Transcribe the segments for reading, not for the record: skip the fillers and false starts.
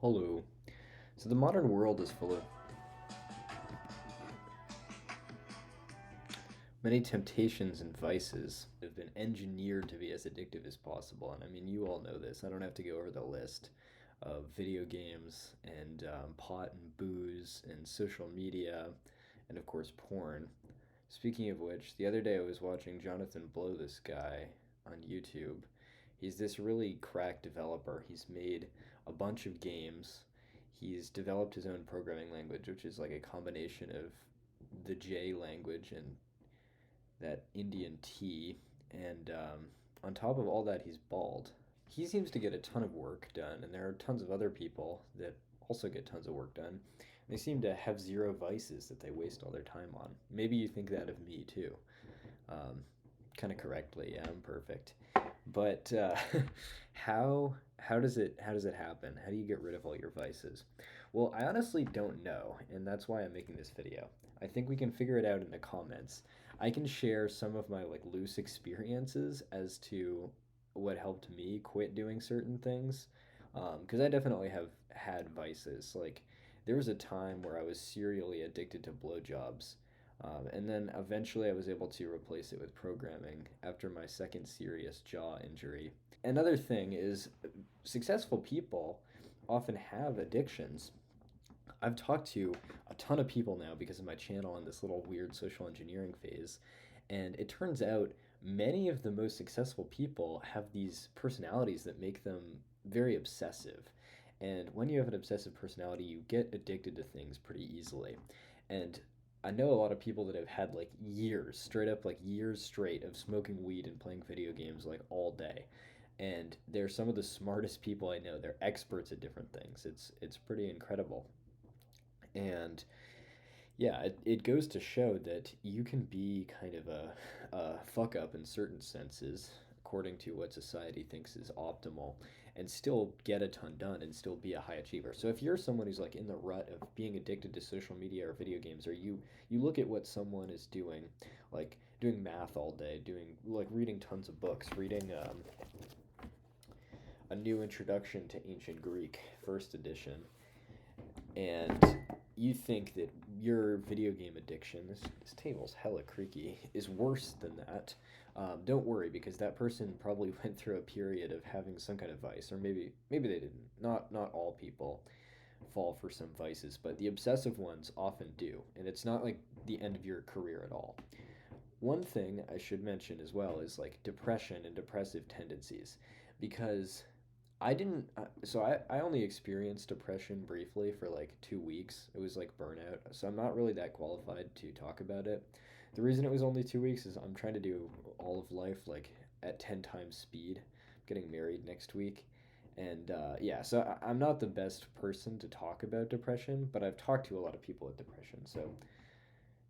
Hello. So the modern world is full of many temptations and vices that have been engineered to be as addictive as possible. And I mean, you all know this. I don't have to go over the list of video games and pot and booze and social media and, of course, porn. Speaking of which, the other day I was watching Jonathan Blow, this guy on YouTube. He's this really crack developer. He's made a bunch of games. He's developed his own programming language, which is like a combination of the J language and that Indian tea. And on top of all that, he's bald. He seems to get a ton of work done, and there are tons of other people that also get tons of work done. They seem to have zero vices that they waste all their time on. Maybe you think that of me too. Um, kind of correctly. Yeah, I'm perfect. But how does it happen? How do you get rid of all your vices? Well, I honestly don't know, and that's why I'm making this video. I think we can figure it out in the comments. I can share some of my like loose experiences as to what helped me quit doing certain things. Because I definitely have had vices. Like there was a time where I was serially addicted to blowjobs. And then eventually I was able to replace it with programming after my second serious jaw injury. Another thing is successful people often have addictions. I've talked to a ton of people now because of my channel and this little weird social engineering phase. And it turns out many of the most successful people have these personalities that make them very obsessive. And when you have an obsessive personality, you get addicted to things pretty easily. And I know a lot of people that have had like years, straight up like years straight of smoking weed and playing video games like all day. And they're some of the smartest people I know. They're experts at different things. It's pretty incredible. And yeah, it goes to show that you can be kind of a fuck up in certain senses, according to what society thinks is optimal, and still get a ton done and still be a high achiever. So if you're someone who's like in the rut of being addicted to social media or video games, or you look at what someone is doing, like doing math all day, doing like reading tons of books, reading a new introduction to ancient Greek, first edition, and you think that your video game addiction, this table's hella creaky, is worse than that, don't worry because that person probably went through a period of having some kind of vice, or maybe they didn't. Not all people fall for some vices, but the obsessive ones often do, and it's not like the end of your career at all. One thing I should mention as well is like depression and depressive tendencies, because I didn't. I only experienced depression briefly for like 2 weeks. It was like burnout. So I'm not really that qualified to talk about it. The reason it was only 2 weeks is I'm trying to do all of life like at 10 times speed. I'm getting married next week. And yeah, so I'm not the best person to talk about depression, but I've talked to a lot of people with depression. So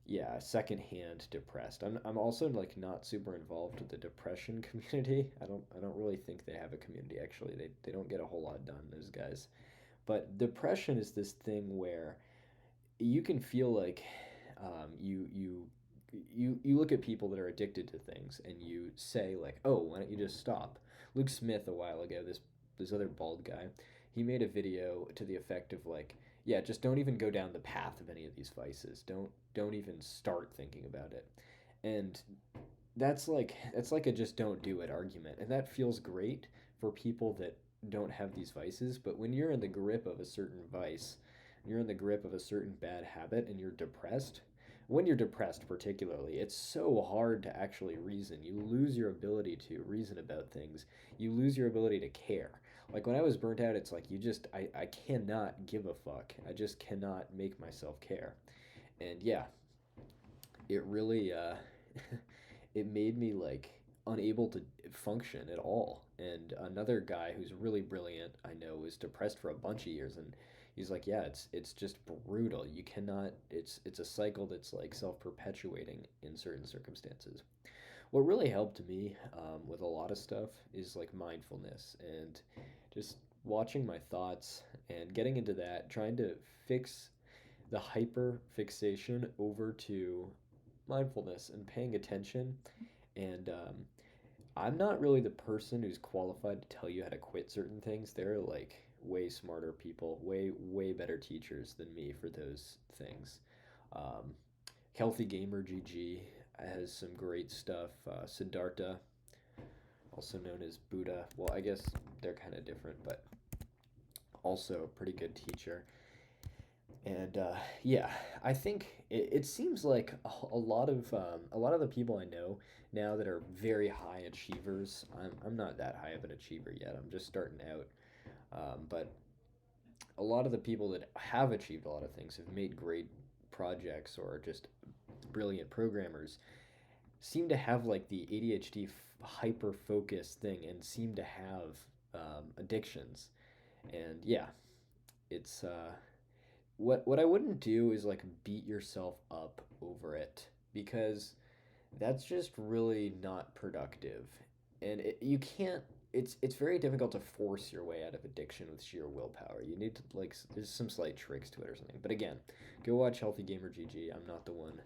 yeah, secondhand depressed. I'm also like not super involved with the depression community. I don't really think they have a community actually. They don't get a whole lot done, those guys. But depression is this thing where you can feel like you look at people that are addicted to things and you say like, "Oh, why don't you just stop?" Luke Smith a while ago, this other bald guy, he made a video to the effect of like, "Yeah, just don't even go down the path of any of these vices. Don't even start thinking about it." And that's like a just don't do it argument. And that feels great for people that don't have these vices, but when you're in the grip of a certain vice, you're in the grip of a certain bad habit and you're depressed, when you're depressed particularly, it's so hard to actually reason. You lose your ability to reason about things. You lose your ability to care. Like when I was burnt out, it's like I cannot give a fuck. I just cannot make myself care. And yeah, it really it made me like unable to function at all. And another guy who's really brilliant, I know, was depressed for a bunch of years, and he's like, yeah, it's just brutal. You cannot. It's a cycle that's like self-perpetuating in certain circumstances. What really helped me with a lot of stuff is like mindfulness and just watching my thoughts and getting into that, trying to fix the hyper fixation over to mindfulness and paying attention. And I'm not really the person who's qualified to tell you how to quit certain things. There are like way smarter people, way better teachers than me for those things. Um, Healthy Gamer GG has some great stuff. Siddhartha, also known as Buddha. Well, I guess they're kind of different, but also a pretty good teacher. And yeah, I think it seems like a lot of the people I know now that are very high achievers. I'm not that high of an achiever yet. I'm just starting out. But a lot of the people that have achieved a lot of things have made great projects or are just brilliant programmers seem to have like the ADHD hyper focus thing and seem to have addictions. And yeah, it's what I wouldn't do is like beat yourself up over it because that's just really not productive. And you can't it's very difficult to force your way out of addiction with sheer willpower. You need to like there's some slight tricks to it or something. But again, go watch Healthy Gamer GG. I'm not the one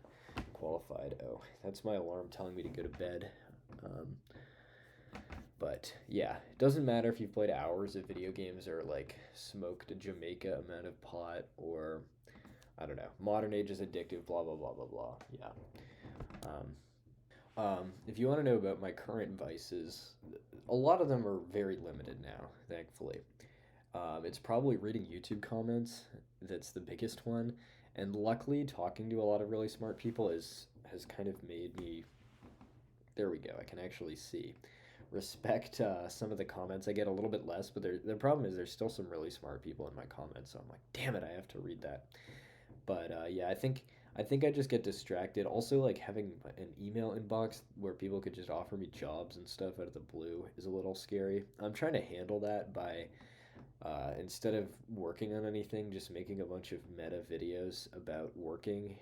qualified. Oh, that's my alarm telling me to go to bed. Um, but yeah, it doesn't matter if you've played hours of video games or like smoked a Jamaica amount of pot or I don't know, modern age is addictive, blah blah blah blah blah. Yeah. If you want to know about my current vices, a lot of them are very limited now, thankfully. It's probably reading YouTube comments that's the biggest one, and luckily, talking to a lot of really smart people has kind of made me. There we go. I can actually see respect some of the comments. I get a little bit less, but the problem is there's still some really smart people in my comments. So I'm like, damn it, I have to read that. But yeah, I think I just get distracted. Also, like having an email inbox where people could just offer me jobs and stuff out of the blue is a little scary. I'm trying to handle that by instead of working on anything, just making a bunch of meta videos about working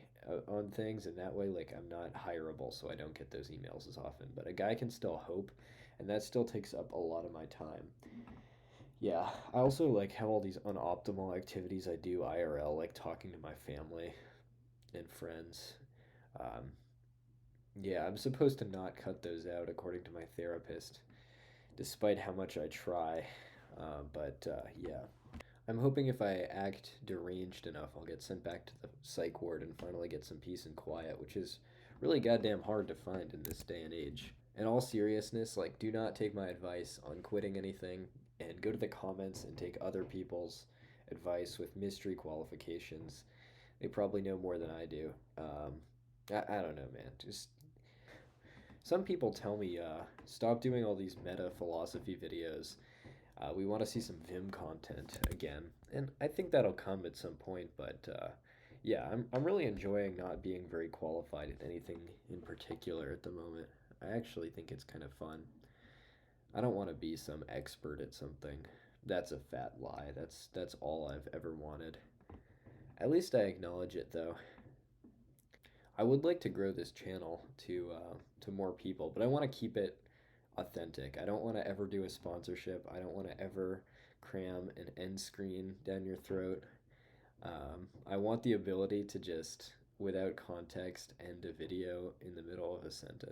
on things, and that way, like, I'm not hireable, so I don't get those emails as often. But a guy can still hope, and that still takes up a lot of my time. Yeah, I also like have all these unoptimal activities I do IRL, like talking to my family and friends. Um, yeah, I'm supposed to not cut those out, according to my therapist, despite how much I try. But yeah, I'm hoping if I act deranged enough, I'll get sent back to the psych ward and finally get some peace and quiet, which is really goddamn hard to find in this day and age. In all seriousness, like, do not take my advice on quitting anything and go to the comments and take other people's advice with mystery qualifications. They probably know more than I do. I don't know, man. Just some people tell me, stop doing all these meta philosophy videos. We want to see some Vim content again, and I think that'll come at some point. But yeah, I'm really enjoying not being very qualified in anything in particular at the moment. I actually think it's kind of fun. I don't want to be some expert at something. That's a fat lie. That's all I've ever wanted. At least I acknowledge it though. I would like to grow this channel to more people, but I want to keep it authentic. I don't want to ever do a sponsorship. I don't want to ever cram an end screen down your throat. I want the ability to just, without context, end a video in the middle of a sentence.